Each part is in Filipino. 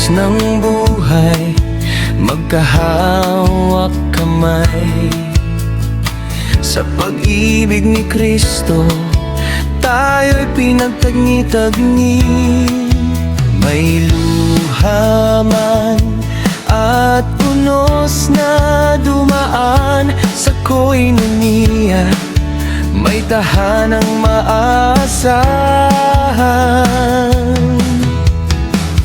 Diyos ng buhay, magkahawak kamay. Sa pag-ibig ni Kristo, tayo'y pinagtagni-tagni. May luha man at unos na dumaan sa koinonia, may tahanang maasahan.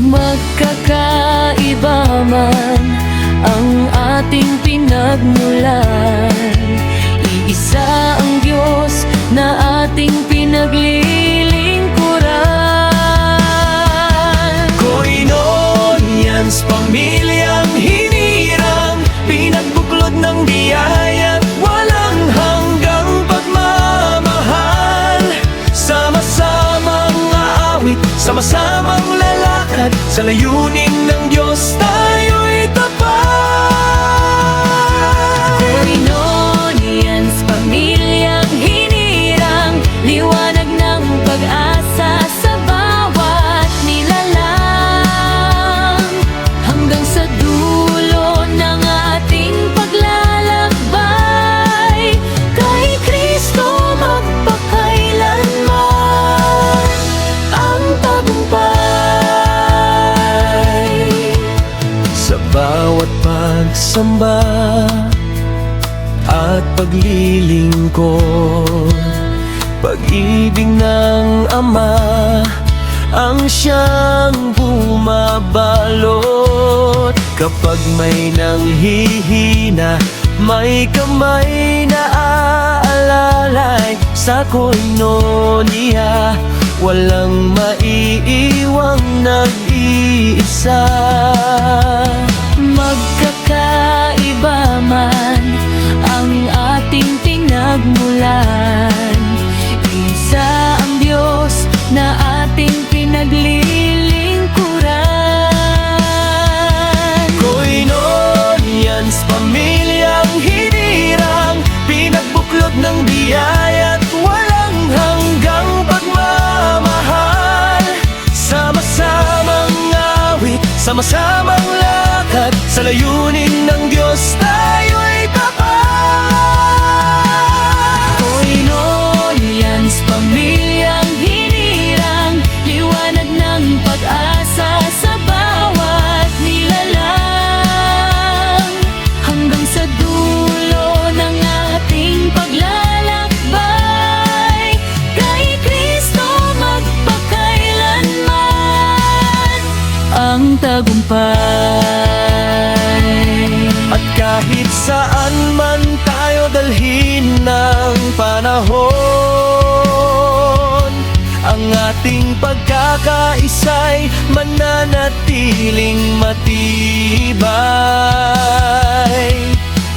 Magkakaiba man ang ating pinagmulan, iisa ang Diyos na ating pinaglilingkuran. Koinonians, pamilyang hinirang, pinagbuklod ng biyaya't walang hanggang pagmamahal. Sama-samang aawit, sama-samang lalakad, sa layunin ng Diyos tayo'y tapat. Koinonians, pamilyang hinirang, liwanag ng pag-asa sa bawat nilalang. Hanggang sa dulo ng ating paglalakbay, kay Kristo magpakailanman ang tagumpay. Sa bawat pagsamba at paglilingkod, pag-ibig ng Ama ang siyang bumabalot. Kapag may nanghihina, may kamay na aalalay. Sa koinonia, walang maiiwang nag-iisa. Magkakaiba man ang ating pinagmulan, isa ang Diyos na ating pinaglilingkuran. Koinonians, pamilyang hinirang, pinagbuklod ng biyaya't walang hanggang pagmamahal. Sama-samang awit, sama-samang lakad, sa layunin ng Diyos tayo'y tapat. Koinonians, pamilyang hinirang, liwanag ng pag-asa sa bawat nilalang. Hanggang sa dulo ng ating paglalakbay, kay Kristo magpakailanman ang tagumpay. At kahit saan man tayo dalhin ng panahon, ang ating pagkakaisa'y mananatiling matibay.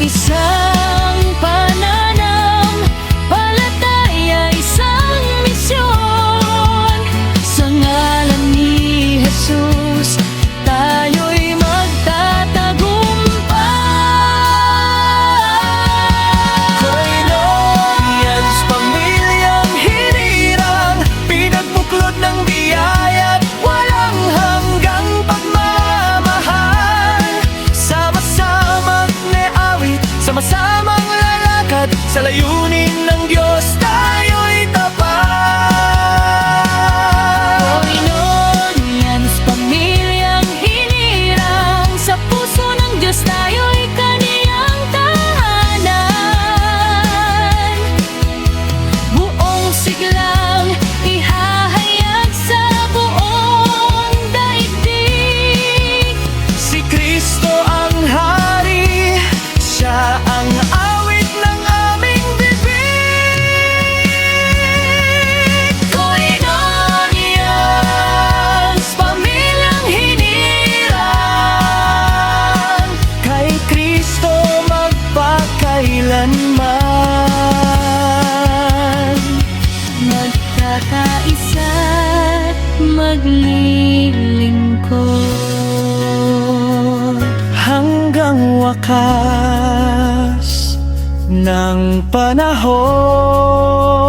Isang pananampalataya, isang misyon. Sa ngalan ni Jesus, tayo'y magtatagumpay. Koinonians, pamilyang hinirang, pinagbuklod ng biyaya't walang hanggang pagmamahal. Sama-samang neawit, sama-samang lalakad, sa layunin ng Diyos tayo'y tapat. Koinonians, pamilyang hinirang, sa puso ng Diyos tayo'y kaniyang tahanan. Buong siglang ihahayag sa buong daigdig. Si Kristo ang Hari, siya ang awit ng aming bibig. Koinonians, pamilyang hinirang, Kay Kristo magpakailanman, magkakaisa, maglilingkod. hanggang wakas ng panahon.